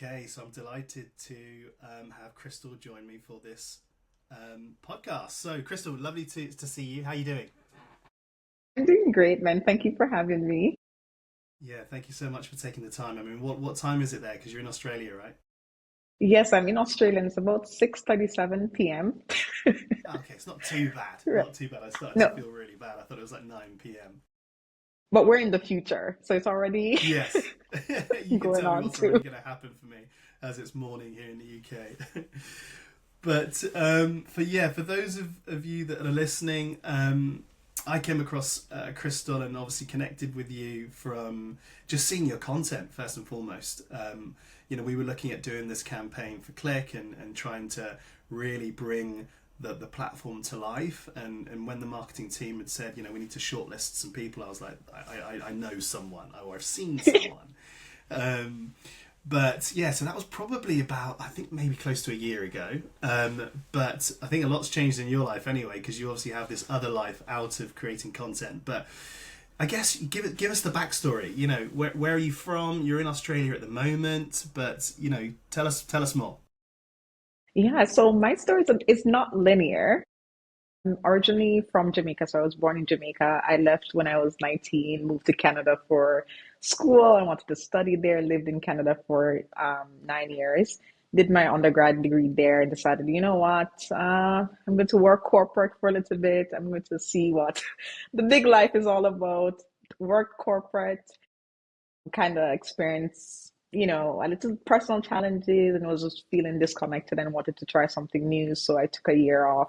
Okay, so I'm delighted to have Crystal join me for this podcast. So, Crystal, lovely to see you. How are you doing? I'm doing great, man. Thank you for having me. Yeah, thank you so much for taking the time. I mean, what time is it there? Because you're in Australia, right? Yes, I'm in Australia and it's about 6:37 p.m. Okay, it's not too bad. Right. Not too bad. I started to No, feel really bad. I thought it was like 9 p.m. but we're in the future, so it's already Yes, you can going tell me on what's already too. going to happen for me as it's morning here in the UK. But for those of you that are listening, I came across Crystal and obviously connected with you from just seeing your content first and foremost. We were looking at doing this campaign for Click and trying to really bring the platform to life. And when the marketing team had said, we need to shortlist some people, I was like, I know someone or I've seen someone. Um, but yeah, so that was probably about, I think, maybe close to a year ago. But I think a lot's changed in your life anyway, because you obviously have this other life out of creating content. But I guess give us the backstory. Where are you from? You're in Australia at the moment, but tell us more. Yeah, so my story is not linear. I'm originally from Jamaica, so I was born in Jamaica. I left when I was 19, moved to Canada for school. I wanted to study there, lived in Canada for 9 years, did my undergrad degree there, and decided, you know what, I'm going to work corporate for a little bit. I'm going to see what the big life is all about, work corporate, kind of experience, a little personal challenges and was just feeling disconnected and wanted to try something new. So I took a year off,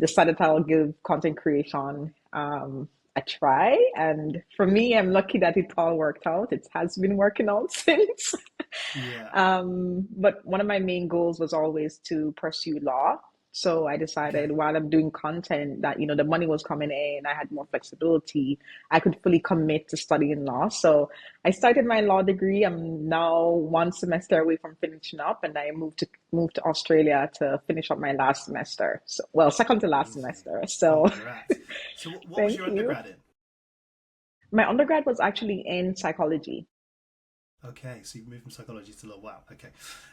decided I'll give content creation a try. And for me, I'm lucky that it all worked out. It has been working out since. Yeah. But one of my main goals was always to pursue law. So I decided Okay. while I'm doing content that, the money was coming in, I had more flexibility, I could fully commit to studying law. So I started my law degree. I'm now one semester away from finishing up, and I moved to Australia to finish up my last semester. So, well, second to last Amazing. semester. Oh, So congrats. So what was thank your you. undergrad in? My undergrad was actually in psychology. Okay, so you've moved from psychology to law. Wow. Okay,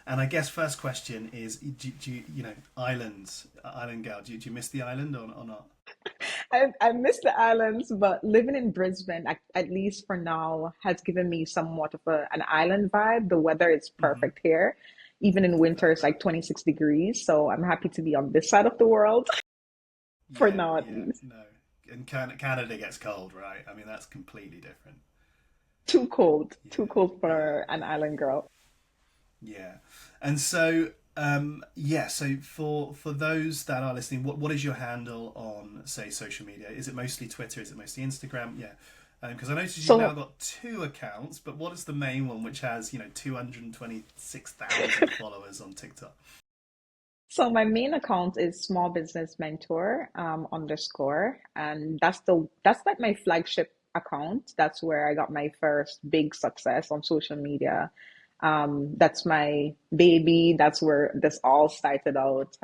and I guess first question is, do you, island girl? Do you miss the island or not? I miss the islands, but living in Brisbane, at least for now, has given me somewhat of an island vibe. The weather is Hmm. perfect here. Even in winter, Fair it's like enough. 26 degrees. So I'm happy to be on this side of the world for Yeah, now, at yeah, least. no. And Canada gets cold, right? I mean, that's completely different. Too Yeah, cold yeah, for an island girl. yeah. And so, yeah. So for those that are listening, what is your handle on, say, social media? Is it mostly Twitter? Is it mostly Instagram? Yeah. Because I noticed you've now So, got two accounts, but what is the main one, which has 226,000 followers on TikTok? so my main account is small business mentor underscore, and that's like my flagship account. That's where I got my first big success on social media. That's my baby. That's where this all started out.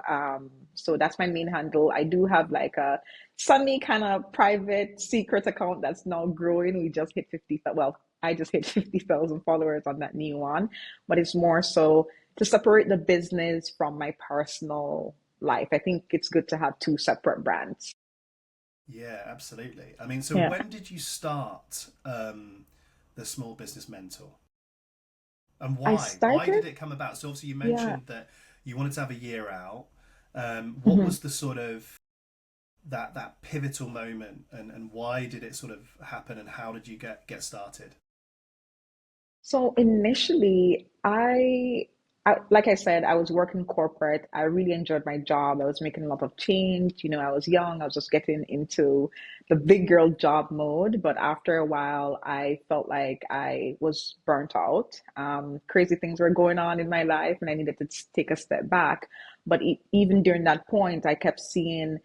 So that's my main handle. I do have like a sunny kind of private secret account that's now growing. We just hit 50. Well, I just hit 50,000 followers on that new one, but it's more so to separate the business from my personal life. I think it's good to have two separate brands. Yeah, absolutely. I mean, so Yeah. when did you start the Small Business Mentor, and I why? Why started, did it come about? So obviously you yeah. mentioned that you wanted to have a year out. What Mhm. was the sort of that pivotal moment, and why did it sort of happen, and how did you get started? So initially, like I said, I was working corporate. I really enjoyed my job. I was making a lot of change. I was young. I was just getting into the big girl job mode. But after a while, I felt like I was burnt out. Crazy things were going on in my life, and I needed to take a step back. But even during that point, I kept seeing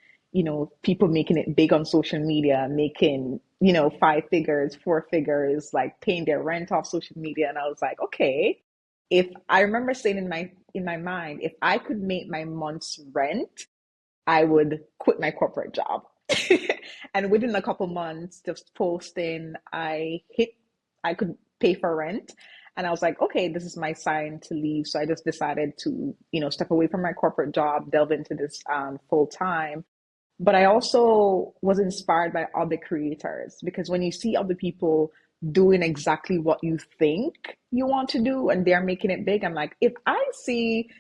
people making it big on social media, making, five figures, four figures, like paying their rent off social media. And I was like, okay, if I remember saying in my mind, if I could make my month's rent, I would quit my corporate job. And within a couple months, just posting, I could pay for rent. And I was like, okay, this is my sign to leave. So I just decided to, step away from my corporate job, delve into this full time. But I also was inspired by other creators because when you see other people doing exactly what you think you want to do and they're making it big, I'm like, if I see,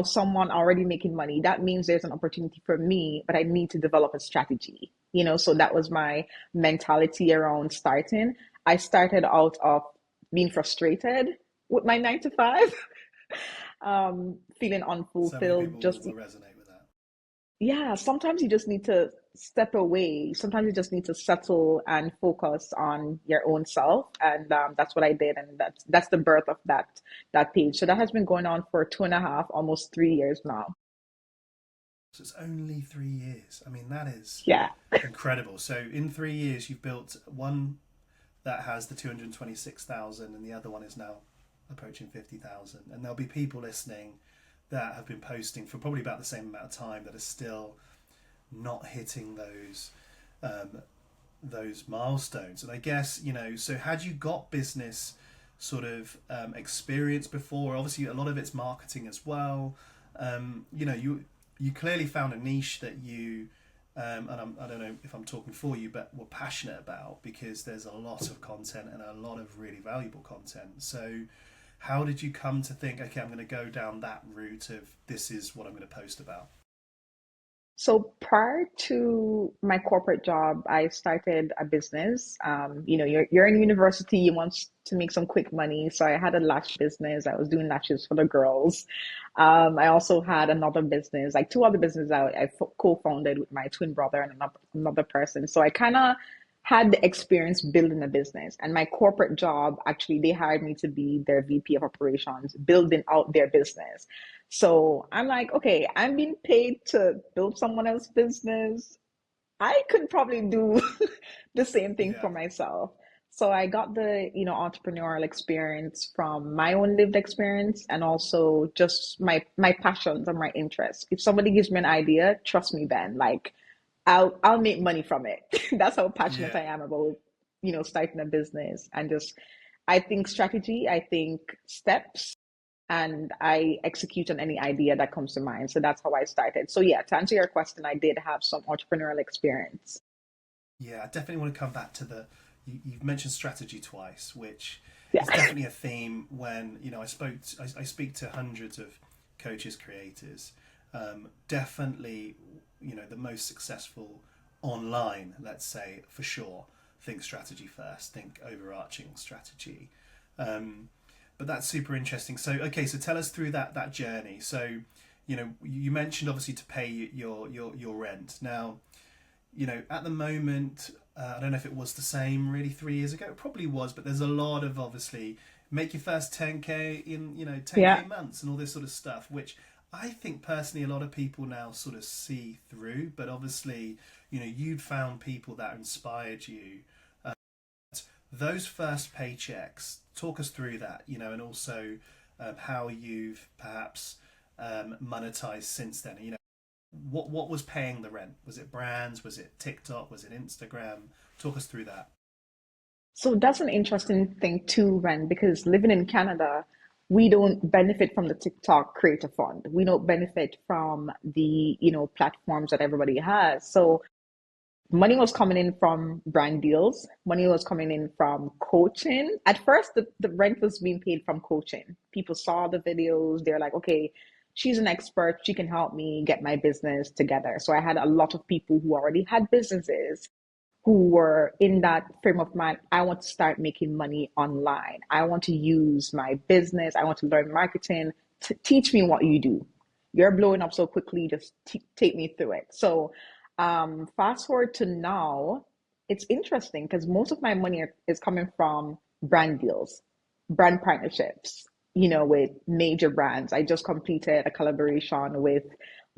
someone already making money, that means there's an opportunity for me, but I need to develop a strategy, so that was my mentality around starting. I started out of being frustrated with my 9 to 5, feeling So many unfulfilled, people just will resonate with that. yeah, sometimes you just need to step away. Sometimes you just need to settle and focus on your own self, and that's what I did, and that's the birth of that page. So that has been going on for 2.5, almost 3 years now. So it's only 3 years. I mean, that is Yeah, incredible. So in 3 years, you've built one that has the 226,000, and the other one is now approaching 50,000. And there'll be people listening that have been posting for probably about the same amount of time that are still not hitting um, those milestones. And I guess, so had you got business sort of experience before? Obviously, a lot of it's marketing as well. You clearly found a niche that you I don't know if I'm talking for you, but were passionate about, because there's a lot of content and a lot of really valuable content. So how did you come to think, okay, I'm going to go down that route of this is what I'm going to post about? so prior to my corporate job, I started a business. You're in university, you want to make some quick money. So I had a lash business. I was doing lashes for the girls. I also had another business, like two other businesses I co-founded with my twin brother and another person. So I kind of had the experience building a business. And my corporate job, actually, they hired me to be their VP of operations, building out their business. So I'm like, okay, I'm being paid to build someone else's business. I could probably do the same thing Yeah, for myself. So I got the, entrepreneurial experience from my own lived experience and also just my passions and my interests. If somebody gives me an idea, trust me, Ben, like I'll make money from it. That's how passionate yeah. I am about, starting a business and just I think strategy, I think steps, and I execute on any idea that comes to mind. So that's how I started. So yeah, to answer your question, I did have some entrepreneurial experience. Yeah, I definitely want to come back to you've mentioned strategy twice, which Yeah. is definitely a theme when, I speak to hundreds of coaches, creators. Definitely, the most successful online, let's say, for sure, think strategy first, think overarching strategy. Um, but that's super interesting. So, okay, so tell us through that journey. So, you mentioned obviously to pay your rent. Now, at the moment, I don't know if it was the same really 3 years ago. It probably was, but there's a lot of obviously make your first 10K in 10K Yeah. months and all this sort of stuff, which I think personally a lot of people now sort of see through. But obviously, you'd found people that inspired you. Uh, those first paychecks, talk us through that, and also how you've perhaps monetized since then. What was paying the rent? Was it brands? Was it TikTok? Was it Instagram? Talk us through that. So that's an interesting thing too, Ren, because living in Canada, we don't benefit from the TikTok Creator Fund. We don't benefit from the, platforms that everybody has. So money was coming in from brand deals. Money was coming in from coaching. At first, the rent was being paid from coaching. People saw the videos. They're like, okay, she's an expert. She can help me get my business together. So I had a lot of people who already had businesses who were in that frame of mind. I want to start making money online. I want to use my business. I want to learn marketing. Teach me what you do. You're blowing up so quickly. Just take me through it. So, fast forward to now, it's interesting because most of my money is coming from brand deals, brand partnerships, with major brands. I just completed a collaboration with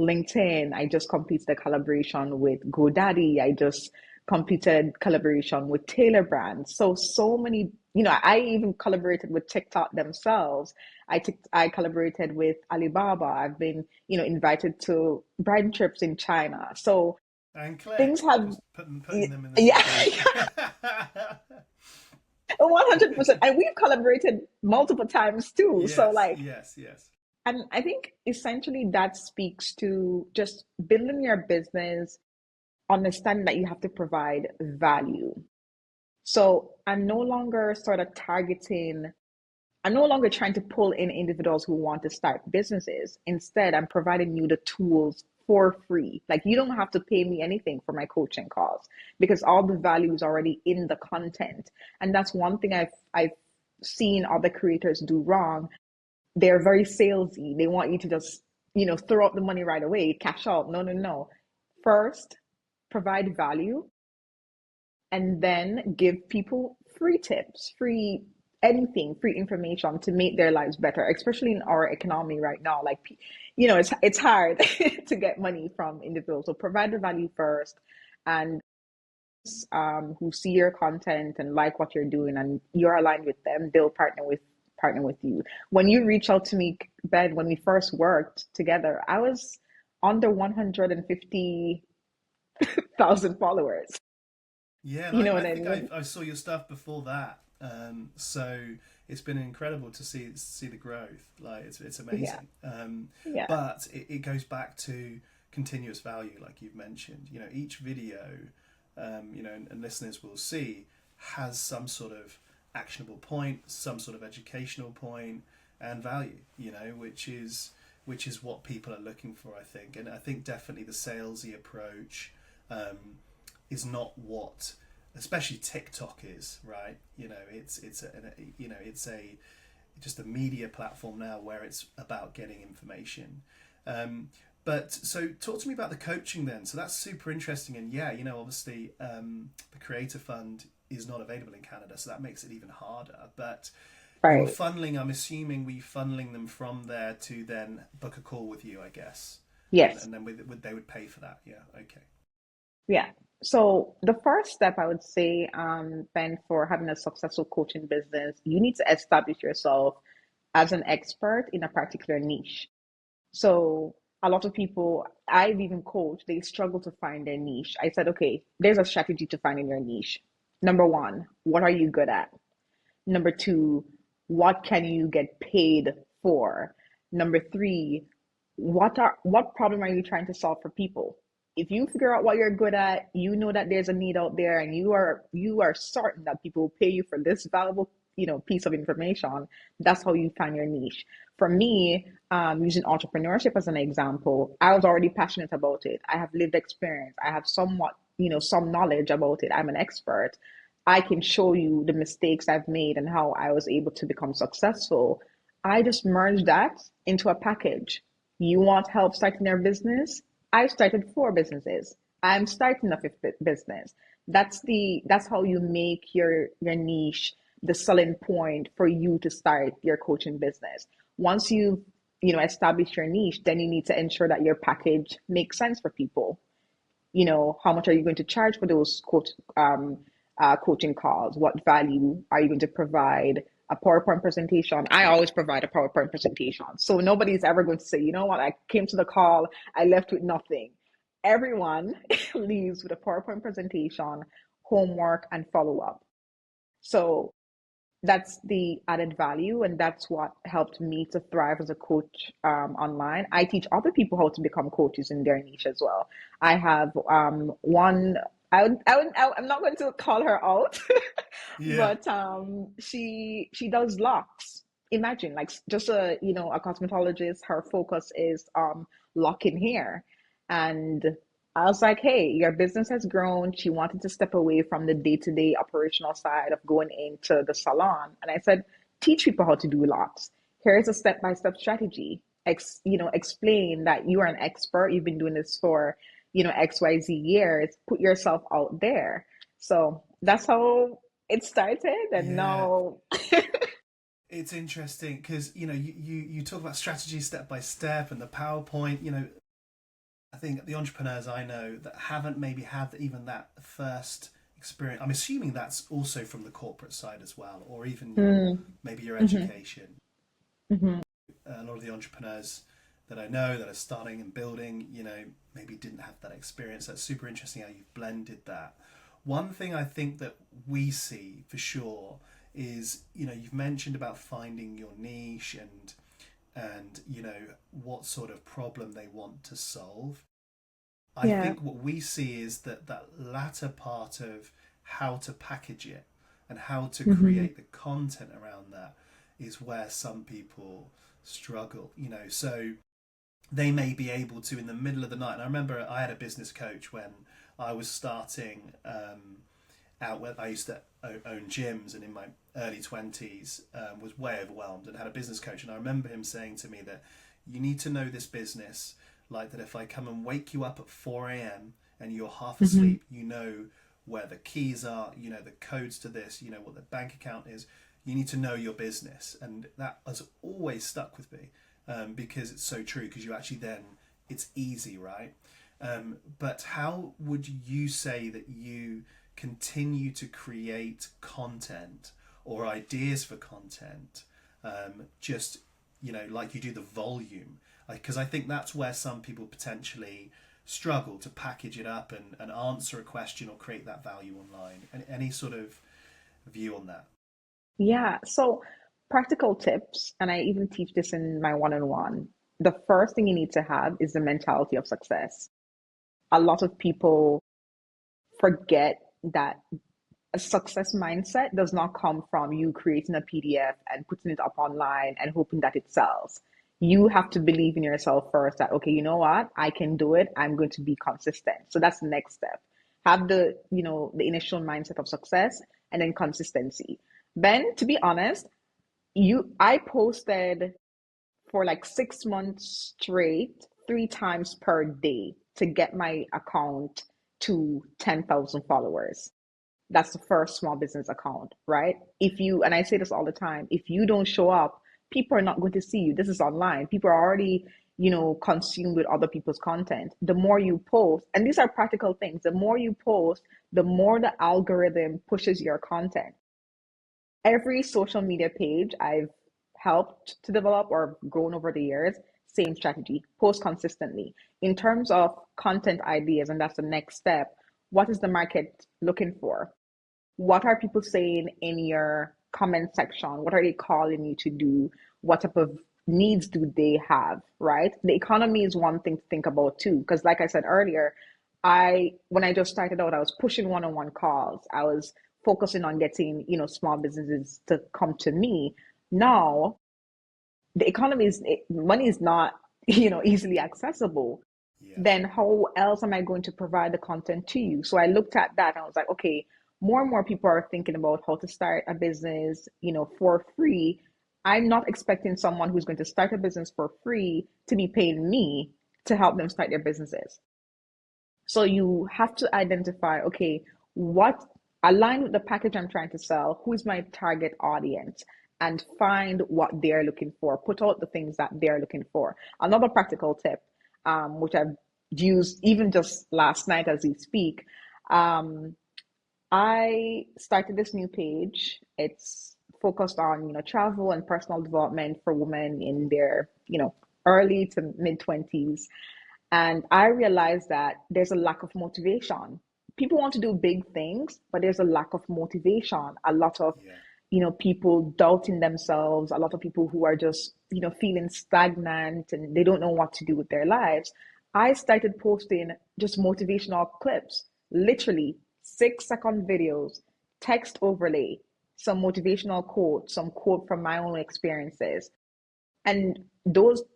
LinkedIn. I just completed a collaboration with GoDaddy. I just completed collaboration with Taylor brands. So many, I even collaborated with TikTok themselves. I collaborated with Alibaba. I've been, invited to brand trips in China. So And things click, have, just putting them in the yeah, situation. 100%. And we've collaborated multiple times too. So Yes, like, yes, yes. and I think essentially that speaks to just building your business, understanding that you have to provide value. So I'm no longer trying to pull in individuals who want to start businesses. Instead, I'm providing you the tools for free. Like you don't have to pay me anything for my coaching calls because all the value is already in the content. And that's one thing I've seen other creators do wrong. They're very salesy. They want you to just, throw out the money right away, cash out. No, no, no. First, provide value and then give people free tips, free anything, free information to make their lives better, especially in our economy right now. Like, it's hard to get money from individuals. So provide the value first, and who see your content and like what you're doing, and you're aligned with them, they'll partner with you. When you reach out to me, Ben, when we first worked together, I was under 150,000 followers. Yeah, and You know I what I think mean? I saw your stuff before that. So it's been incredible to see the growth. Like it's Yeah, amazing. yeah. But it goes back to continuous value, like you've mentioned. Each video, and listeners will see has some sort of actionable point, some sort of educational point, and value. Which is what people are looking for, I think. And I think definitely the salesy approach is not what, especially TikTok is, right? It's a just a media platform now where it's about getting information. But so talk to me about the coaching then. So that's super interesting, and yeah, obviously the Creator Fund is not available in Canada, so that makes it even harder. But Right. I'm assuming we funneling them from there to then book a call with you, I guess, and Yes. and then they would pay for that. Yeah, okay. Yeah. So the first step I would say, Ben, for having a successful coaching business, you need to establish yourself as an expert in a particular niche. So a lot of people I've even coached, they struggle to find their niche. I said, okay, there's a strategy to finding your niche. Number one, what are you good at? Number two, what can you get paid for? Number three, what problem are you trying to solve for people? If you figure out what you're good at, you know that there's a need out there, and you are certain that people will pay you for this valuable, piece of information. That's how you find your niche. For me, using entrepreneurship as an example, I was already passionate about it. I have lived experience. I have somewhat, some knowledge about it. I'm an expert. I can show you the mistakes I've made and how I was able to become successful. I just merged that into a package. You want help starting your business? I started four businesses. I'm starting a fifth business. That's how you make your niche the selling point for you to start your coaching business. Once you establish your niche, then you need to ensure that your package makes sense for people. How much are you going to charge for those coaching calls? What value are you going to provide? A PowerPoint presentation. I always provide a PowerPoint presentation. So nobody's ever going to say, you know what, I came to the call, I left with nothing. Everyone leaves with a PowerPoint presentation, homework, and follow up. So that's the added value, and that's what helped me to thrive as a coach online. I teach other people how to become coaches in their niche as well. I have one. I'm not going to call her out, Yeah. but she does locks. Imagine, like, just a cosmetologist. Her focus is locking hair, and I was like, hey, your business has grown. She wanted to step away from the day-to-day operational side of going into the salon. And I said, teach people how to do locks. Here's a step-by-step strategy. Explain that you are an expert. You've been doing this for, XYZ years. Put yourself out there. So that's how it started. And Yeah, now, it's interesting because you talk about strategy step by step and the PowerPoint. I think the entrepreneurs I know that haven't maybe had even that first experience. I'm assuming that's also from the corporate side as well, or even mm, maybe your hmm education. hmm A lot of the entrepreneurs that I know that are starting and building, maybe didn't have that experience. That's super interesting how you've blended that. One thing I think that we see for sure is, you know, you've mentioned about finding your niche and you know what sort of problem they want to solve. I Yeah. think what we see is that that latter part of how to package it and how to Hmm. create the content around that is where some people struggle, you know. So they may be able to in the middle of the night. And I remember I had a business coach when I was starting out where I used to own gyms, and in my early 20s was way overwhelmed and had a business coach. And I remember him saying to me that you need to know this business like that if I come and wake you up at 4 a.m. and you're half Hmm. asleep, you know where the keys are, you know the codes to this, you know what the bank account is. You need to know your business. And that has always stuck with me because it's so true, because you actually then, it's easy, right? But how would you say that you continue to create content or ideas for content, just, you know, like you do the volume? Because I think that's where some people potentially struggle to package it up and answer a question or create that value online. Any sort of view on that? Yeah. So practical tips, and I even teach this in my one-on-one. The first thing you need to have is the mentality of success. A lot of people forget that a success mindset does not come from you creating a PDF and putting it up online and hoping that it sells. You have to believe in yourself first that, okay, you know what? I can do it. I'm going to be consistent. So that's the next step. Have the initial mindset of success and then consistency. Ben, to be honest, I posted for like 6 months straight, 3 times per day to get my account to 10,000 followers. That's the first small business account, right? And I say this all the time, if you don't show up, people are not going to see you. This is online. People are already, consumed with other people's content. The more you post, and these are practical things, the more you post, the more the algorithm pushes your content. Every social media page I've helped to develop or grown over the years, same strategy, post consistently. In terms of content ideas, and that's the next step, what is the market looking for? What are people saying in your comment section? What are they calling you to do? What type of needs do they have, right? The economy is one thing to think about too, because like I said earlier, when I just started out, I was pushing one-on-one calls. I was focusing on getting, small businesses to come to me. Now, the economy money is not, easily accessible. Yeah. Then how else am I going to provide the content to you? So I looked at that and I was like, okay, more and more people are thinking about how to start a business, for free. I'm not expecting someone who's going to start a business for free to be paying me to help them start their businesses. So you have to identify, okay, what align with the package I'm trying to sell, who is my target audience, and find what they're looking for. Put out the things that they're looking for. Another practical tip, which I've used even just last night as we speak, um, I started this new page. It's focused on, travel and personal development for women in their, early to mid 20s. And I realized that there's a lack of motivation. People want to do big things, but there's a lack of motivation. A lot of, Yeah. people doubting themselves, a lot of people who are just, feeling stagnant and they don't know what to do with their lives. I started posting just motivational clips, literally 6-second videos, text overlay, some motivational quotes, some quote from my own experiences. And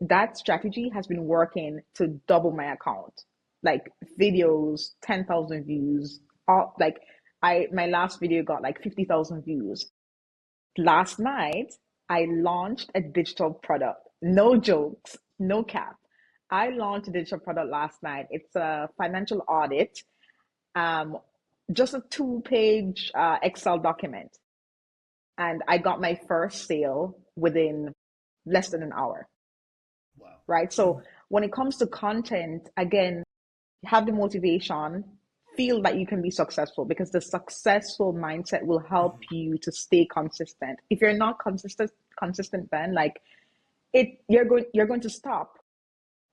that strategy has been working to double my account. Like videos, 10,000 views. All like I my last video got like 50,000 views. Last night, I launched a digital product. No jokes, no cap. I launched a digital product last night. It's a financial audit, um, just a two-page Excel document. And I got my first sale within less than an hour, Wow. right? So when it comes to content, again, have the motivation, feel that you can be successful because the successful mindset will help you to stay consistent. If you're not consistent, Ben, like you're going to stop.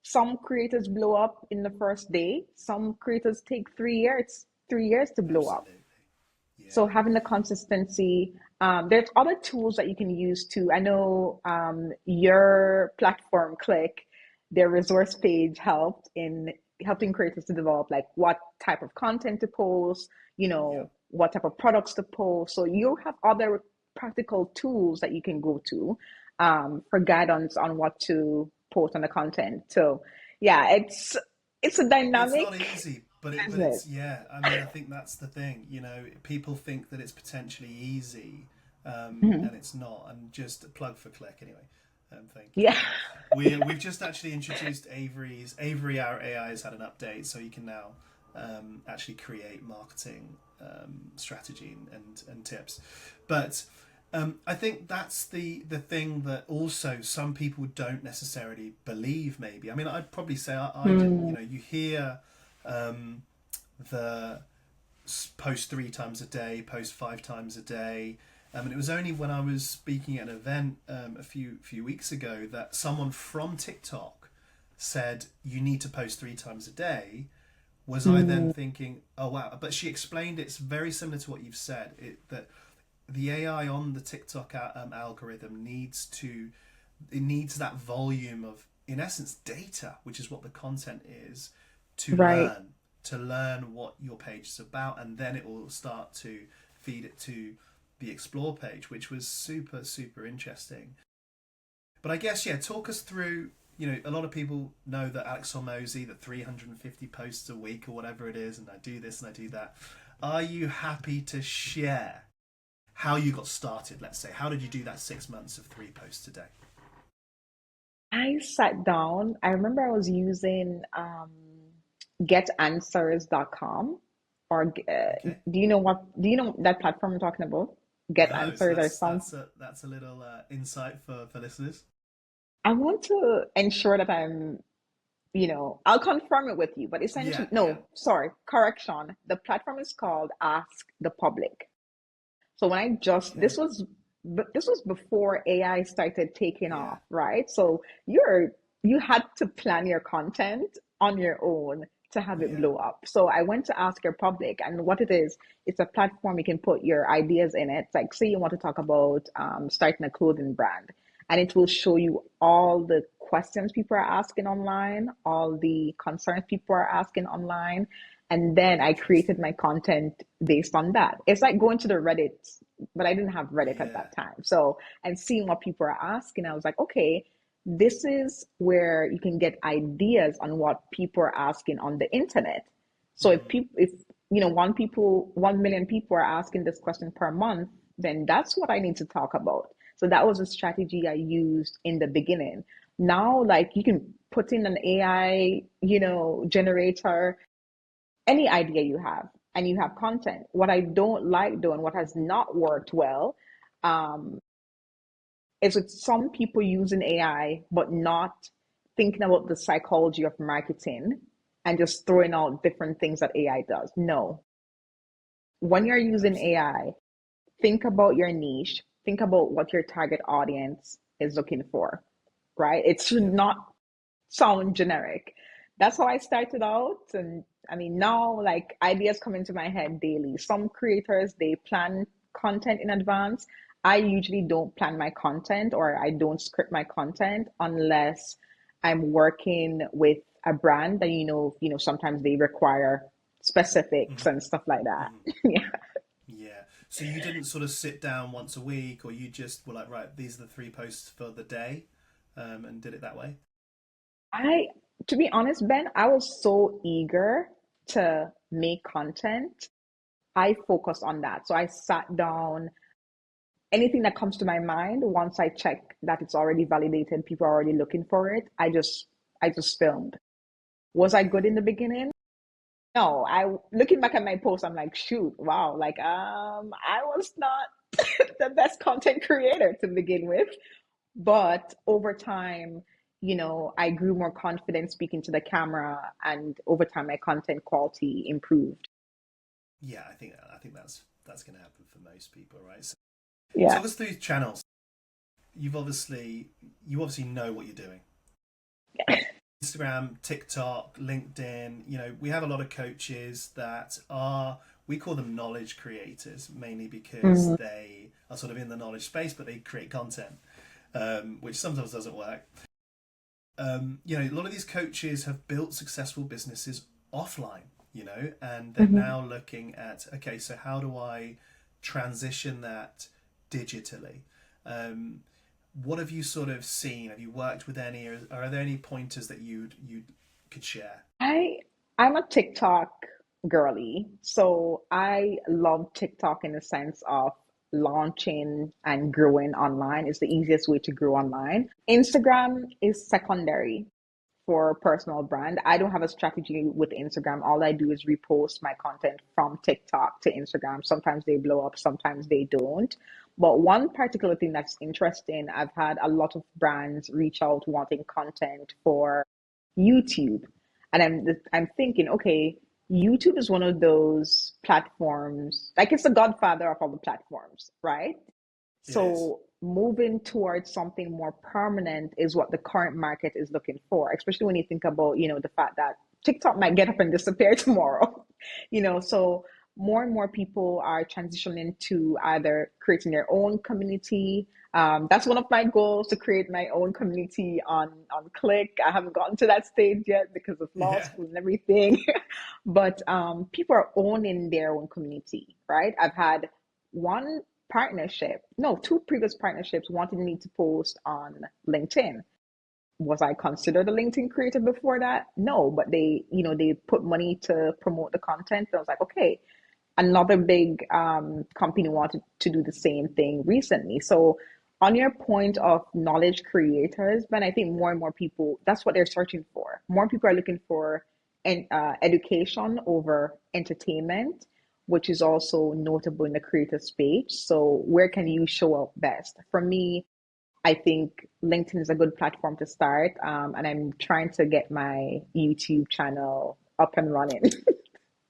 Some creators blow up in the first day. Some creators take 3 years to blow up. Absolutely. So Yeah. having the consistency, there's other tools that you can use too. I know your platform, Click, their resource page helped in helping creators to develop like what type of content to post, Yeah. what type of products to post. So you have other practical tools that you can go to for guidance on what to post on the content. So yeah, it's a It's not dynamic easy, but business. it's yeah. I mean, I think that's the thing. People think that it's potentially easy, Mhm. and it's not. And just a plug for Click anyway. Thank you. Yeah. We've just actually introduced Avery. Our AI has had an update, so you can now actually create marketing strategy and tips. But I think that's the thing that also some people don't necessarily believe. Maybe I mean I'd probably say I didn't. Mm, You hear the post 3 times a day, post 5 times a day. And it was only when I was speaking at an event a few weeks ago that someone from TikTok said you need to post 3 times a day. Was I then mm, thinking, oh wow? But she explained it's very similar to what you've said. That the AI on the TikTok algorithm needs that volume of, in essence, data, which is what the content is, to right. learn what your page is about, and then it will start to feed it to the explore page, which was super interesting. But I guess yeah, talk us through. A lot of people know that Alex Hormozy, that 350 posts a week or whatever it is, and I do this and I do that. Are you happy to share how you got started? Let's say, how did you do that 6 months of 3 posts a day? I sat down. I remember I was using getanswers.com or Okay. do you know that platform I'm talking about? Get No, so Answers or some. that's a little insight for listeners. I want to ensure that I'll confirm it with you, but Yeah, essentially, yeah. no, sorry, correction. The platform is called Ask the Public. So when I just Okay. this was before AI started taking Yeah, off, right? So you had to plan your content on your own to have it yeah. blow up. So I went to Ask Your Public, and what it is, it's a platform you can put your ideas in it. Like, say you want to talk about starting a clothing brand, and it will show you all the questions people are asking online, all the concerns people are asking online, and then I created Interesting. my content based on that. It's like going to the Reddit, but I didn't have Reddit at Yeah. that time. So, and seeing what people are asking, I was like, okay, this is where you can get ideas on what people are asking on the internet. So Mm, if 1 million people are asking this question per month, then that's what I need to talk about. So that was a strategy I used in the beginning. Now, like you can put in an AI, generator any idea you have and you have content. What I don't like doing, what has not worked well, um, is with some people using AI but not thinking about the psychology of marketing and just throwing out different things that AI does. No. When you're using absolutely. AI, think about your niche, think about what your target audience is looking for, right? It should Yeah. not sound generic. That's how I started out. And I mean, now like ideas come into my head daily. Some creators, they plan content in advance. I usually don't plan my content or I don't script my content unless I'm working with a brand that, sometimes they require specifics Hmm. and stuff like that. Hmm. Yeah. Yeah. So you didn't sort of sit down once a week, or you just were like, right, these are the 3 posts for the day, and did it that way. I, to be honest, Ben, I was so eager to make content. I focused on that. So I sat down, anything that comes to my mind, once I check that it's already validated, people are already looking for it, I just filmed. Was I Yeah. good in the beginning? No, I looking back at my post, I'm like, shoot, wow, like I was not the best content creator to begin with. But over time, I grew more confident speaking to the camera, and over time, my content quality improved. Yeah. I think that's going to happen for most people, right? So Yeah. talk us through channels. You obviously know what you're doing. Instagram, TikTok, LinkedIn. We have a lot of coaches that are we call them knowledge creators, mainly because Mhm. they are sort of in the knowledge space, but they create content, which sometimes doesn't work. A lot of these coaches have built successful businesses offline, and they're Mhm. now looking at, okay, so how do I transition that digitally? Um, what have you sort of seen? Have you worked with any, or are there any pointers that you could share? I I'm a TikTok girly, so I love TikTok in the sense of launching and growing online. It's the easiest way to grow online. Instagram is secondary for personal brand. I don't have a strategy with Instagram. All I do is repost my content from TikTok to Instagram. Sometimes they blow up, sometimes they don't. But one particular thing that's interesting, I've had a lot of brands reach out wanting content for YouTube. And I'm thinking, okay, YouTube is one of those platforms, like it's the godfather of all the platforms, right? It is. So moving towards something more permanent is what the current market is looking for, especially when you think about, the fact that TikTok might get up and disappear tomorrow. So more and more people are transitioning to either creating their own community. That's one of my goals, to create my own community on Click. I haven't gotten to that stage yet because of law Yeah. school and everything. But people are owning their own community, right? I've had one partnership, no, two previous partnerships wanted me to post on LinkedIn. Was I considered a LinkedIn creator before that? No, but they put money to promote the content. I was like, okay. Another big company wanted to do the same thing recently. So on your point of knowledge creators, Ben, I think more and more people, that's what they're searching for. More people are looking for education over entertainment, which is also notable in the creator space. So where can you show up best? For me, I think LinkedIn is a good platform to start, and I'm trying to get my YouTube channel up and running.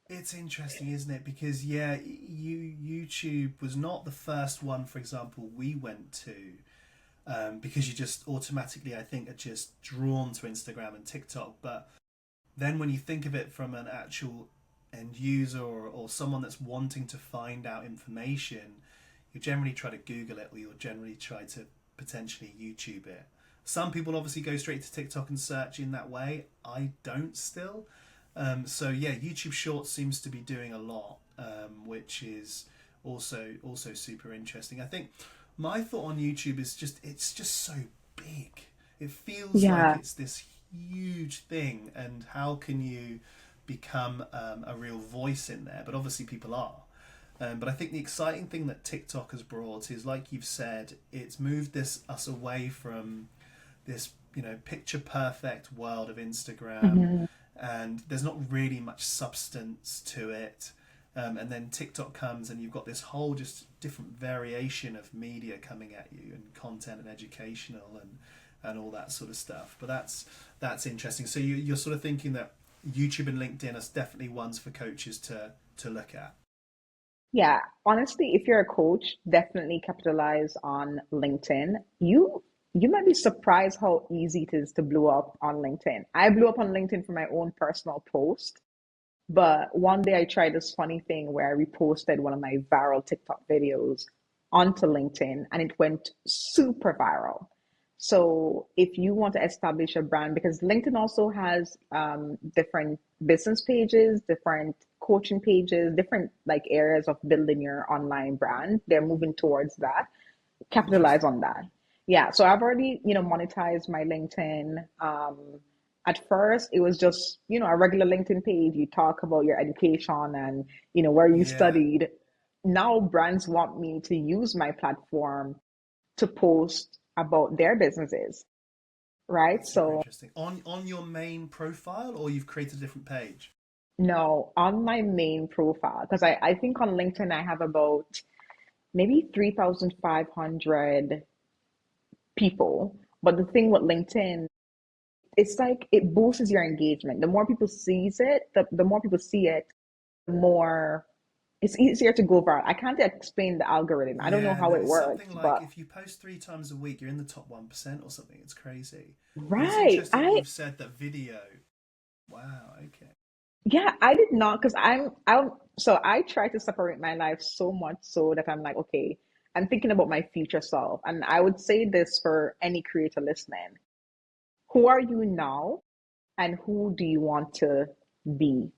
It's interesting, isn't it? Because yeah, YouTube was not the first one, for example, we went to, because you just automatically, I think, are just drawn to Instagram and TikTok. But then when you think of it from an actual end user, or someone that's wanting to find out information, you generally try to Google it, or you'll generally try to potentially YouTube it. Some people obviously go straight to TikTok and search in that way. I don't still. So yeah, YouTube Shorts seems to be doing a lot, which is also super interesting. I think my thought on YouTube is just, it's just so big. It feels like Yeah. it's this huge thing, and how can you become a real voice in there? But obviously people are. But I think the exciting thing that TikTok has brought is, like you've said, it's moved us away from this picture perfect world of Instagram, Mhm. and there's not really much substance to it. And then TikTok comes, and you've got this whole just different variation of media coming at you, and content and educational, and all that sort of stuff. But that's interesting. So you're sort of thinking that YouTube and LinkedIn are definitely ones for coaches to look at. Yeah, honestly, if you're a coach, definitely capitalize on LinkedIn. You might be surprised how easy it is to blow up on LinkedIn. I blew up on LinkedIn for my own personal post, but one day I tried this funny thing where I reposted one of my viral TikTok videos onto LinkedIn and it went super viral. So if you want to establish a brand, because LinkedIn also has different business pages, different coaching pages, different like areas of building your online brand, they're moving towards that. Capitalize Interesting. on that. Yeah. So I've already, monetized my LinkedIn. At first, it was just, a regular LinkedIn page. You talk about your education and, where you Yeah, studied. Now brands want me to use my platform to post about their businesses, right? that's super So interesting. On your main profile, or you've created a different page? no, on my main profile, because I think on LinkedIn I have about maybe 3,500 people. But the thing with LinkedIn, it's like it boosts your engagement. The more people sees it, the more people see it, the more it's easier to go viral. I can't explain the algorithm. I don't know Yeah, how no, it it's works, something like but if you post 3 times a week, you're in the top 1% or something. It's crazy. But it's right. interesting that I you've said that video. Wow, okay. Yeah, I did not because I'm so I try to separate my life so much so that I'm like, okay, I'm thinking about my future self. And I would say this for any creator listening. Who are you now and who do you want to be?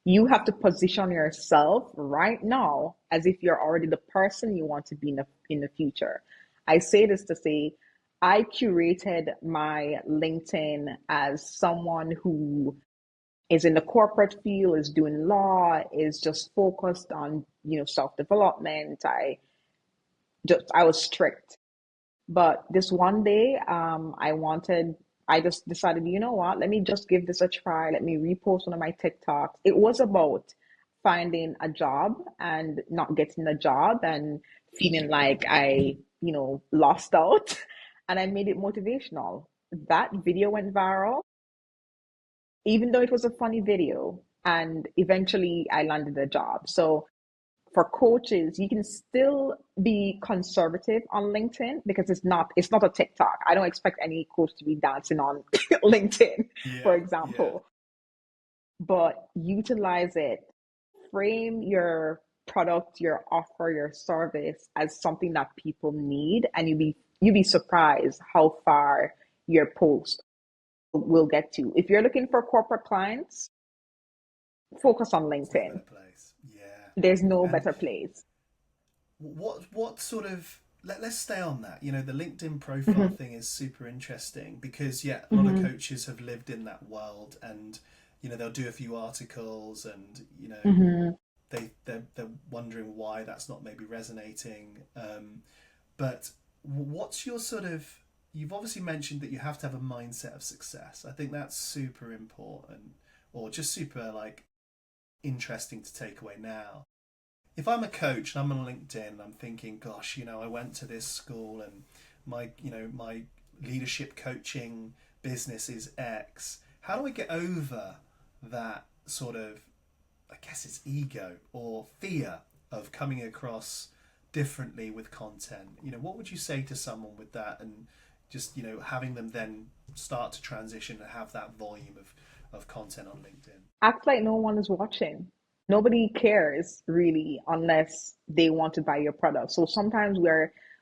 You have to position yourself right now as if you're already the person you want to be in the future. I say this to say I curated my LinkedIn as someone who is in the corporate field, is doing law, is just focused on, self-development. I was strict. But this one day, I just decided, you know what, let me just give this a try. Let me repost one of my TikToks. It was about finding a job and not getting a job and feeling like I, lost out. And I made it motivational. That video went viral, even though it was a funny video. And eventually I landed a job. So for coaches, you can still be conservative on LinkedIn because it's not a TikTok. I don't expect any coach to be dancing on LinkedIn, for Yeah, yeah. example, but utilize it. Frame your product, your offer, your service as something that people need, and you'll be surprised how far your post will get to. If you're looking for corporate clients, focus on It's no LinkedIn. better place. Yeah. There's no And better place. what sort of let's stay on that. The LinkedIn profile Hmm. thing is super interesting because yeah, a lot of Hmm. coaches have lived in that world, and they'll do a few articles, and Hmm. they're wondering why that's not maybe resonating. But what's your sort of you've obviously mentioned that you have to have a mindset of success. I think that's super important, or just super like interesting to take away now. If I'm a coach and I'm on LinkedIn and I'm thinking, gosh, I went to this school and my leadership coaching business is X. How do I get over that sort of, I guess it's ego or fear of coming across differently with content? What would you say to someone with that, and just, having them then start to transition and have that volume of content on LinkedIn? Act like no one is watching. Nobody cares really unless they want to buy your product. So sometimes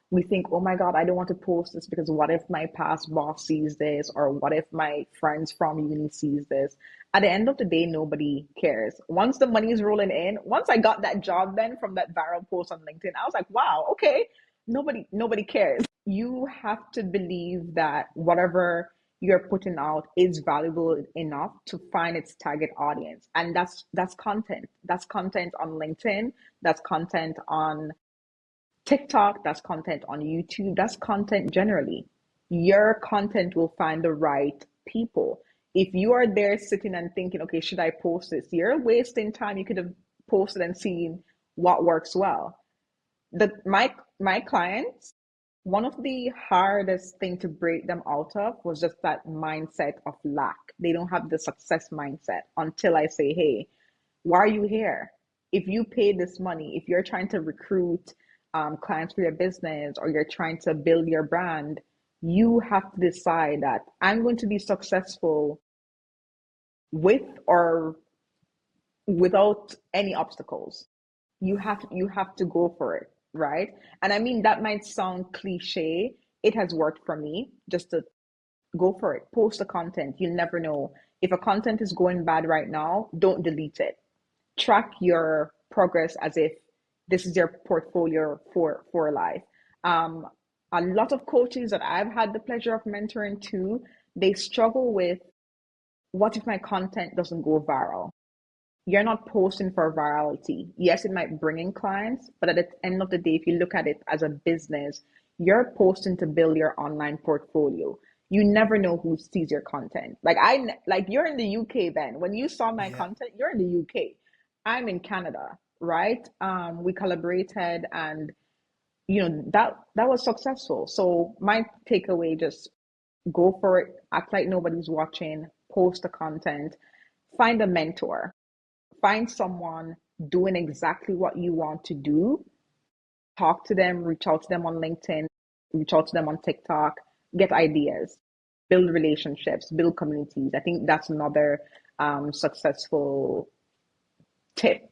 we think, oh my God, I don't want to post this because what if my past boss sees this, or what if my friends from uni sees this? At the end of the day, nobody cares. Once the money is rolling in, once I got that job then from that viral post on LinkedIn, I was like, wow, okay, nobody cares. You have to believe that whatever you're putting out is valuable enough to find its target audience, and that's content. That's content on LinkedIn, that's content on TikTok, that's content on YouTube, that's content generally. Your content will find the right people. If you are there sitting and thinking, okay, should I post this, you're wasting time. You could have posted and seen what works well. The my my clients, one of the hardest thing to break them out of was just that mindset of lack. They don't have the success mindset until I say, hey, why are you here? If you pay this money, if you're trying to recruit clients for your business, or you're trying to build your brand, you have to decide that I'm going to be successful with or without any obstacles. You have to go for it, right? And I mean, that might sound cliche. It has worked for me just to go for it. Post the content. You never know. If a content is going bad right now, don't delete it. Track your progress as if this is your portfolio for life. Um, a lot of coaches that I've had the pleasure of mentoring too, they struggle with, what if my content doesn't go viral? You're not posting for virality. Yes, it might bring in clients, but at the end of the day, if you look at it as a business, you're posting to build your online portfolio. You never know who sees your content. Like you're in the UK, Ben. When you saw my Yeah. content, you're in the UK. I'm in Canada, right? We collaborated, and that was successful. So my takeaway, just go for it, act like nobody's watching, post the content, find a mentor, find someone doing exactly what you want to do. Talk to them, reach out to them on LinkedIn, reach out to them on TikTok, get ideas, build relationships, build communities. I think that's another successful tip.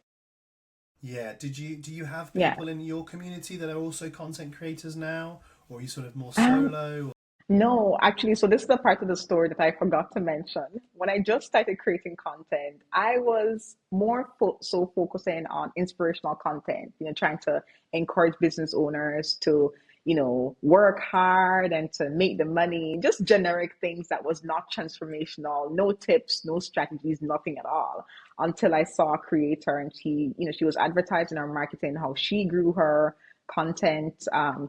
Yeah. Do you have Yeah. people in your community that are also content creators now, or are you sort of more Um, solo? No, actually, so this is the part of the story that I forgot to mention. When I just started creating content, I was more so focusing on inspirational content, trying to encourage business owners to, work hard and to make the money, just generic things that was not transformational, no tips, no strategies, nothing at all. Until I saw a creator and she was advertising or marketing how she grew her content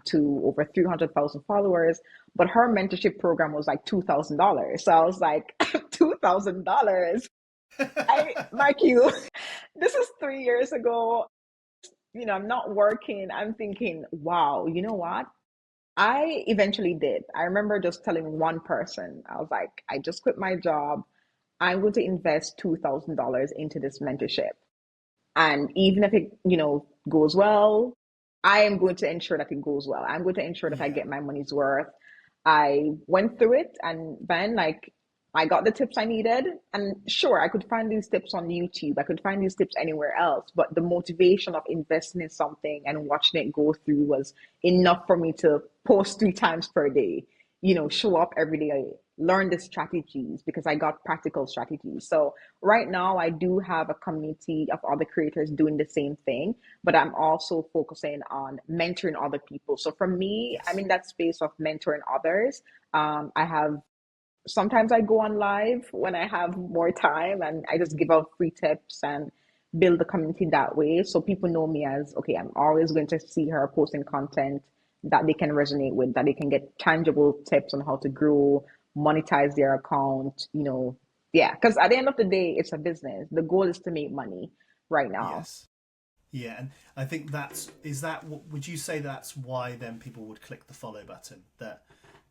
to over 300,000 followers, but her mentorship program was like $2,000. So I was like, $2,000. Mark you, this is 3 years ago. I'm not working. I'm thinking, wow, you know what? I eventually did. I remember just telling one person, I was like, I just quit my job. I'm going to invest $2,000 into this mentorship. And even if it, goes well, I am going to ensure that it goes well. I'm going to ensure that I Yeah. get my money's worth. I went through it and then I got the tips I needed. And sure, I could find these tips on YouTube. I could find these tips anywhere else. But the motivation of investing in something and watching it go through was enough for me to post 3 times per day, show up every day, learn the strategies because I got practical strategies. So right now I do have a community of other creators doing the same thing, but I'm also focusing on mentoring other people. So for me, I'm Yes. in that space of mentoring others. I have sometimes I go on live when I have more time and I just give out free tips and build the community that way. So people know me as, okay, I'm always going to see her posting content that they can resonate with, that they can get tangible tips on how to grow, monetize their account, yeah. Because at the end of the day, it's a business. The goal is to make money right now. Yes. Yeah, and I think would you say that's why then people would click the follow button? That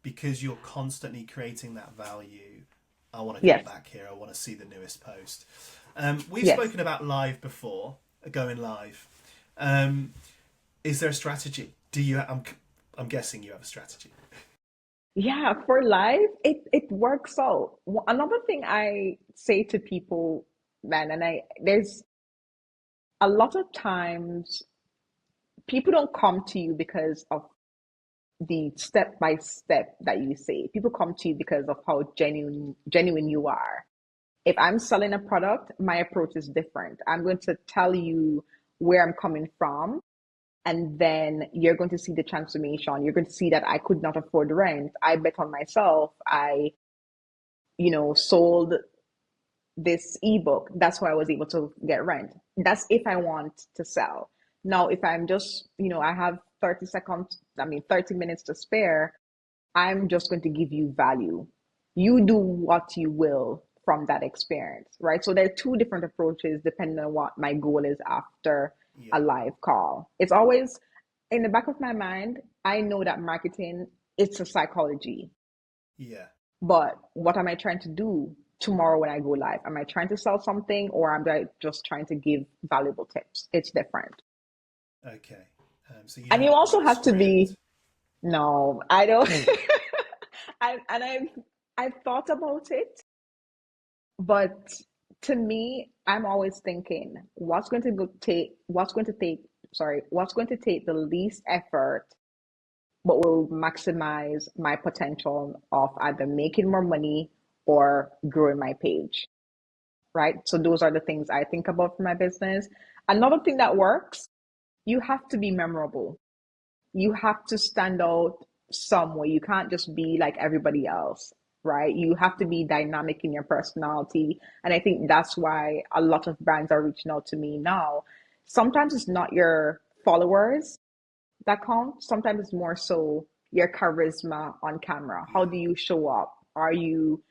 because you're constantly creating that value, I want to come Yes, back here, I want to see the newest post. We've yes. spoken about live before, going live. Um, is there a strategy? I'm guessing you have a strategy. Yeah, for life, it works out. Another thing I say to people, man, and there's a lot of times people don't come to you because of the step by step that you say. People come to you because of how genuine you are. If I'm selling a product, my approach is different. I'm going to tell you where I'm coming from, and then you're going to see the transformation. You're going to see that I could not afford rent. I bet on myself. I, sold this ebook. That's why I was able to get rent. That's if I want to sell. Now, if I'm just, I have 30 seconds, 30 minutes to spare, I'm just going to give you value. You do what you will from that experience, right? So there are two different approaches depending on what my goal is after a Yeah, live call. It's always in the back of my mind, I know that marketing, it's a psychology. yeah. But what am I trying to do tomorrow when I go live? Am I trying to sell something or am I just trying to give valuable tips? It's different. Okay. So you And don't you have also like a have to be, script. no, I don't. I've thought about it, but to me, I'm always thinking, what's going to take the least effort, but will maximize my potential of either making more money or growing my page, right? So those are the things I think about for my business. Another thing that works, you have to be memorable. You have to stand out some way. You can't just be like everybody else, right? You have to be dynamic in your personality. And I think that's why a lot of brands are reaching out to me now. Sometimes it's not your followers that count. Sometimes it's more so your charisma on camera. How Yeah. do you show up? Are you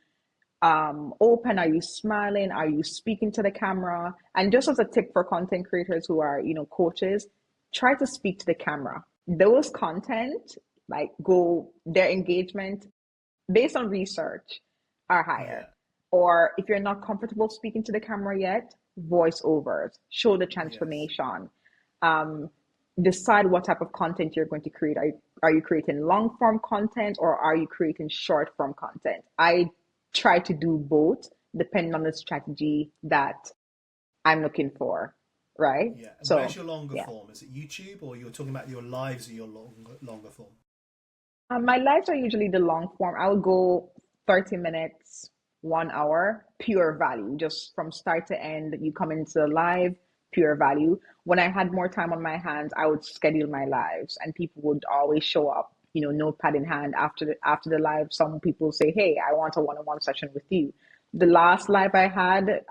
open? Are you smiling? Are you speaking to the camera? And just as a tip for content creators who are, coaches, try to speak to the camera. Those content, like go their engagement based on research are higher. Yeah. Or if you're not comfortable speaking to the camera yet, voiceovers, show the Yes. transformation. Um, Decide what type of content you're going to create. Are you creating long form content or are you creating short form content? I try to do both depending on the strategy that I'm looking for, right? Yeah. And where's So your longer yeah. form? Is it YouTube, or you're talking about your lives or your longer form? My lives are usually the long form. I would go 30 minutes, 1 hour, pure value, just from start to end. You come into the live, pure value. When I had more time on my hands, I would schedule my lives, and people would always show up, notepad in hand after the live. Some people say, "Hey, I want a one-on-one session with you." The last live I had,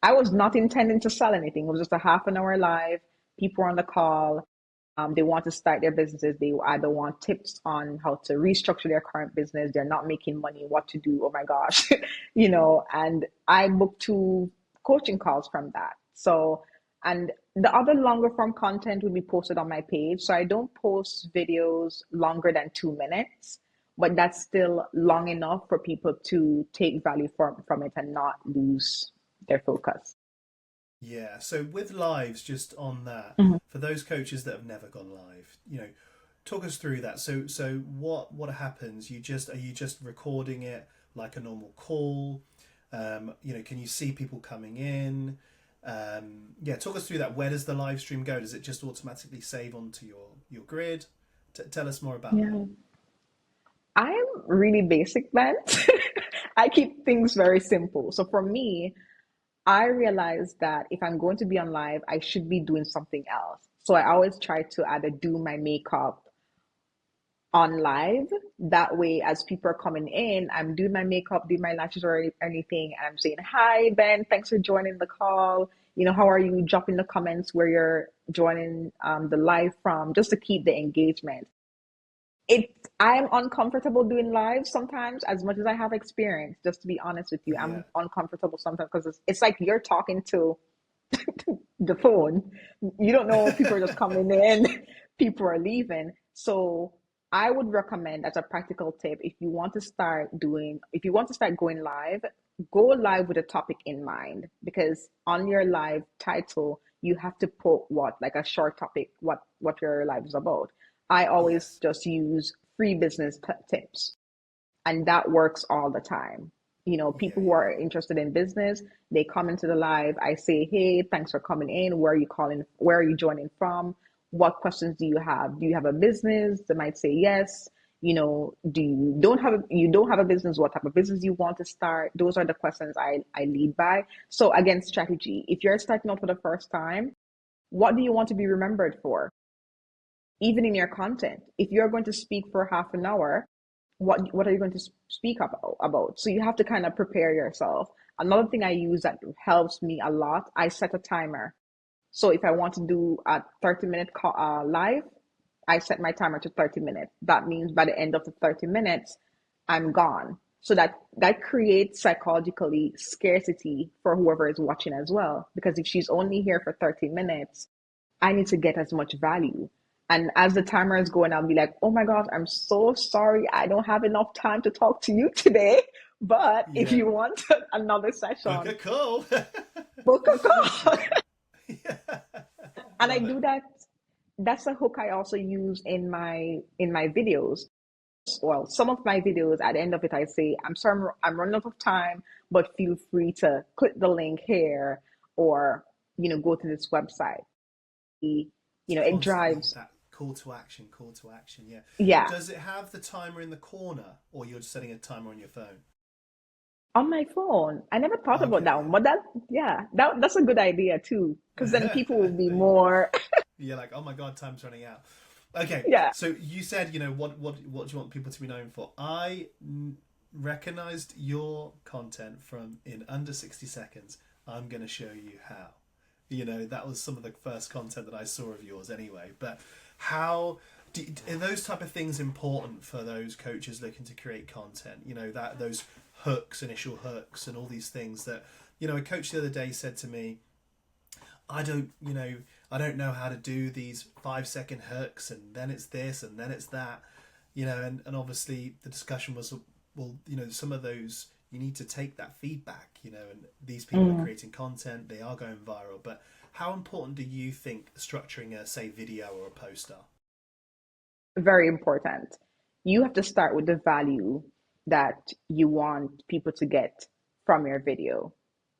I was not intending to sell anything. It was just a half an hour live. People were on the call. They want to start their businesses. They either want tips on how to restructure their current business. They're not making money, what to do. Oh my gosh, and I booked 2 coaching calls from that. So, and the other longer form content will be posted on my page. So I don't post videos longer than 2 minutes, but that's still long enough for people to take value from it and not lose their focus. Yeah. So with lives, just on that, Mhm. for those coaches that have never gone live, talk us through that. So what happens? Are you just recording it like a normal call? Can you see people coming in? Yeah, talk us through that. Where does the live stream go? Does it just automatically save onto your grid? Tell us more about that. Yeah. I'm really basic, man. I keep things very simple. So for me, I realized that if I'm going to be on live, I should be doing something else. So I always try to either do my makeup on live. That way, as people are coming in, I'm doing my makeup, doing my lashes or anything, and I'm saying, "Hi, Ben, thanks for joining the call. How are you?" Drop in the comments where you're joining the live from, just to keep the engagement. I'm uncomfortable doing live sometimes as much as I have experience, just to be honest with you. Yeah. I'm uncomfortable sometimes because it's like you're talking to the phone. You don't know, people are just coming in, people are leaving. So I would recommend, as a practical tip, if you want to start going live, go live with a topic in mind, because on your live title you have to put what, like a short topic, what your live is about. I always Yes. just use free business tips, and that works all the time. Yeah. People who Yeah. are interested in business, they come into the live. I say, "Hey, thanks for coming in. Where are you calling? Where are you joining from? What questions do you have? Do you have a business?" They might say yes. Do you don't have a business? What type of business you want to start? Those are the questions I lead by. So again, strategy. If you're starting out for the first time, what do you want to be remembered for? Even in your content, if you're going to speak for half an hour, what are you going to speak about? So you have to kind of prepare yourself. Another thing I use that helps me a lot, I set a timer. So if I want to do a 30-minute live, I set my timer to 30 minutes. That means by the end of the 30 minutes, I'm gone. So that creates psychologically scarcity for whoever is watching as well. Because if she's only here for 30 minutes, I need to get as much value. And as the timer is going, I'll be like, "Oh my gosh, I'm so sorry. I don't have enough time to talk to you today. But if Yeah. you want another Book session, a call. book a call." Yeah. And I Love it. do that. That's a hook I also use in my videos. Well, some of my videos, at the end of it, I say, "I'm sorry, I'm running out of time, but feel free to click the link here, or go to this website." It's It constantly drives. that call to action, call to action. Yeah. Yeah. Does it have the timer in the corner, or you're just setting a timer on your phone? On my phone. I never thought about Okay, that one, but yeah, that's a good idea too. Because then yeah. people will be There you go. more, You're like, oh my god, time's running out. Okay, yeah. so you said, what do you want people to be known for? Recognized your content from in under 60 seconds. I'm going to show you how. That was some of the first content that I saw of yours anyway. But how are those type of things important for those coaches looking to create content? That those hooks, initial hooks, and all these things that a coach the other day said to me, I don't know how to do these 5-second hooks, and then it's this, and then it's that, and obviously the discussion was, well, some of those you need to take that feedback, and these people are Mm, creating content, they are going viral, but how important do you think structuring a, say, video or a post are? very important. You have to start with the value that you want people to get from your video,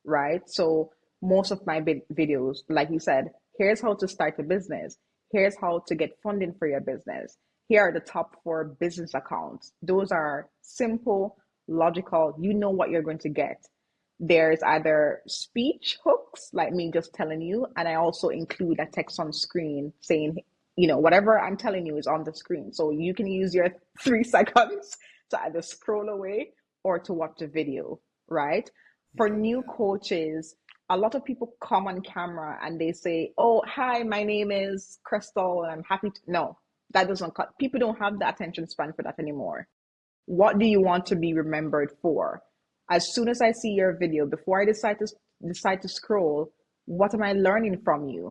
right? So most of my videos, like you said, here's how to start a business. Here's how to get funding for your business. Here are the top four business accounts. Those are simple, logical. You know what you're going to get. There's either speech hooks, like me just telling you, and I also include a text on screen saying, whatever I'm telling you is on the screen. So you can use your 3 seconds to either scroll away or to watch the video, right? For Yeah, new yeah, coaches, a lot of people come on camera and they say, "Oh, hi, my name is Crystal, and I'm happy to." No, that doesn't cut. People don't have the attention span for that anymore. What do you want to be remembered for? As soon as I see your video, before I decide to scroll, what am I learning from you?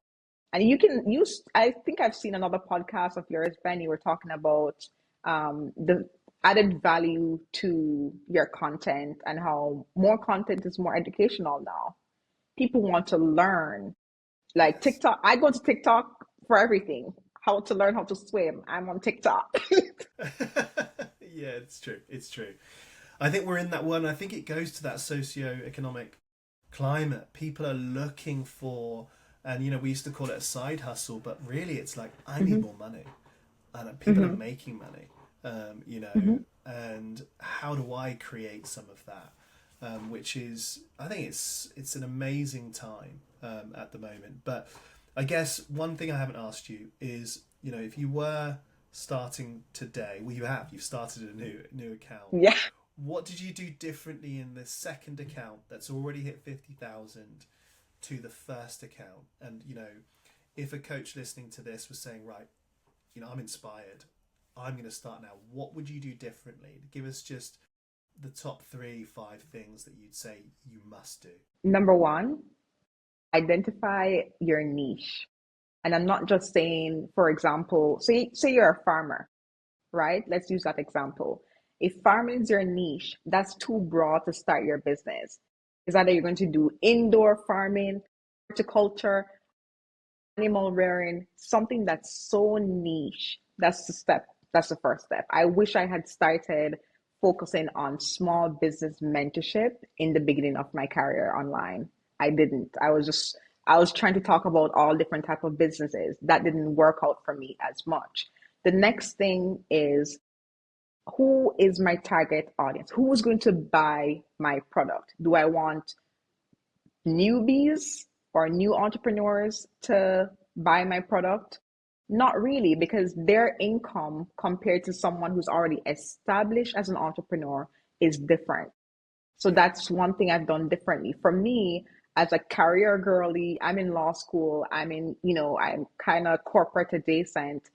And you can use, I think I've seen another podcast of yours, Ben, you were talking about the added value to your content and how more content is more educational now. People want to learn. Like yes. TikTok, I go to TikTok for everything. How to learn how to swim. I'm on TikTok. Yeah, it's true. It's true. I think we're in that one. I think it goes to that socio-economic climate. People are looking for, and we used to call it a side hustle, but really it's like, I need Hmm. more money. And people are Hmm. making money, Hmm. and how do I create some of that? Which is, I think it's an amazing time at the moment. But I guess one thing I haven't asked you is, if you were starting today, well, you've started a new account. Yeah. What did you do differently in the second account that's already hit 50,000 to the first account? And if a coach listening to this was saying, right, I'm inspired, I'm going to start now, what would you do differently? Give us just the top 3, 5 things that you'd say you must do. Number one, identify your niche. And I'm not just saying, for example, say you're a farmer, right? Let's use that example. If farming is your niche, that's too broad to start your business. Is either you're going to do indoor farming, horticulture, animal rearing, something that's so niche. That's the step. That's the first step. I wish I had started focusing on small business mentorship in the beginning of my career online. I didn't. I was trying to talk about all different type of businesses. That didn't work out for me as much. The next thing is, who is my target audience? Who is going to buy my product? Do I want newbies or new entrepreneurs to buy my product? Not really, because their income compared to someone who's already established as an entrepreneur is different. So Yeah, that's one thing I've done differently. For me, as a career girly, I'm in law school, I'm kind of corporate adjacent.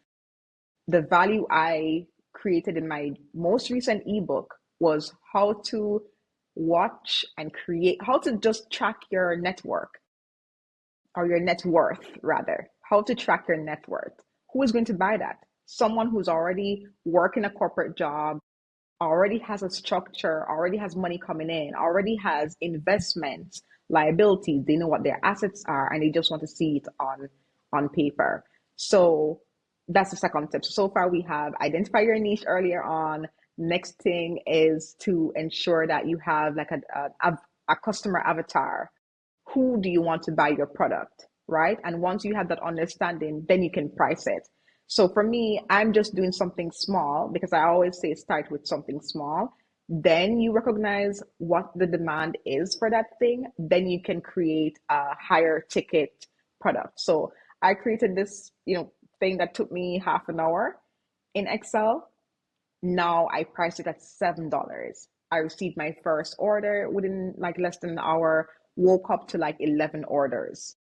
The value I created in my most recent ebook was how to watch and create, how to just track your network or your net worth, rather, how to track your net worth. Who is going to buy that? Someone who's already working a corporate job, already has a structure, already has money coming in, already has investments, liabilities. They know what their assets are, and they just want to see it on paper. So that's the second tip. So far we have identify your niche earlier on. Next thing is to ensure that you have like a customer avatar. Who do you want to buy your product, right? And once you have that understanding, then you can price it. So for me, I'm just doing something small because I always say start with something small. Then you recognize what the demand is for that thing. Then you can create a higher ticket product. So I created this, thing that took me half an hour in Excel. Now I priced it at $7. I received my first order within like less than an hour, woke up to like 11 orders.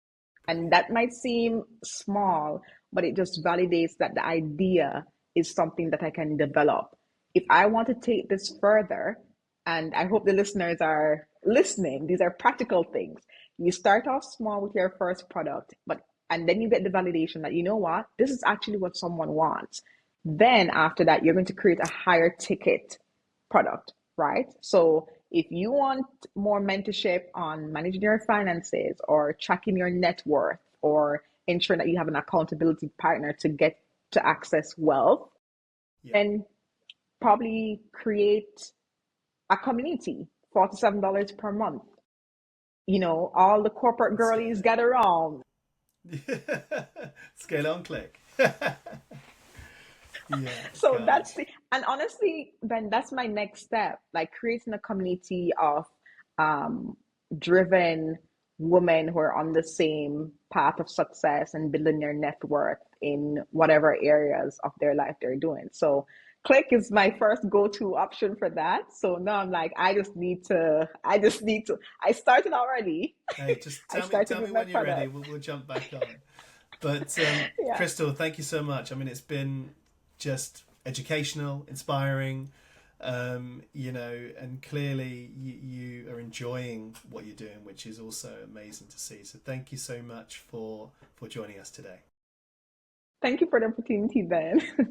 And brilliant. that might seem small, but it just validates that the idea is something that I can develop. If I want to take this further, and I hope the listeners are listening, these are practical things. You start off small with your first product, and then you get the validation that, you know what, this is actually what someone wants. Then after that, you're going to create a higher ticket product, right? So if you want more mentorship on managing your finances or tracking your net worth or ensuring that you have an accountability partner to get to access wealth, Yeah, then probably create a community. $47 per month. All the corporate Let's get girlies get around. it. Scale on click. Yeah, So gosh. and honestly, Ben, that's my next step, like creating a community of um, driven women who are on the same path of success and building their net worth in whatever areas of their life they're doing. So Click is my first go-to option for that. So now I'm like, I started already. Hey, just I tell started me with my when you're ready. product. We'll jump back on. But Yeah. Crystal, thank you so much. I mean, it's been just educational, inspiring, and clearly you are enjoying what you're doing, which is also amazing to see. So thank you so much for joining us today. Thank you for the opportunity, Ben.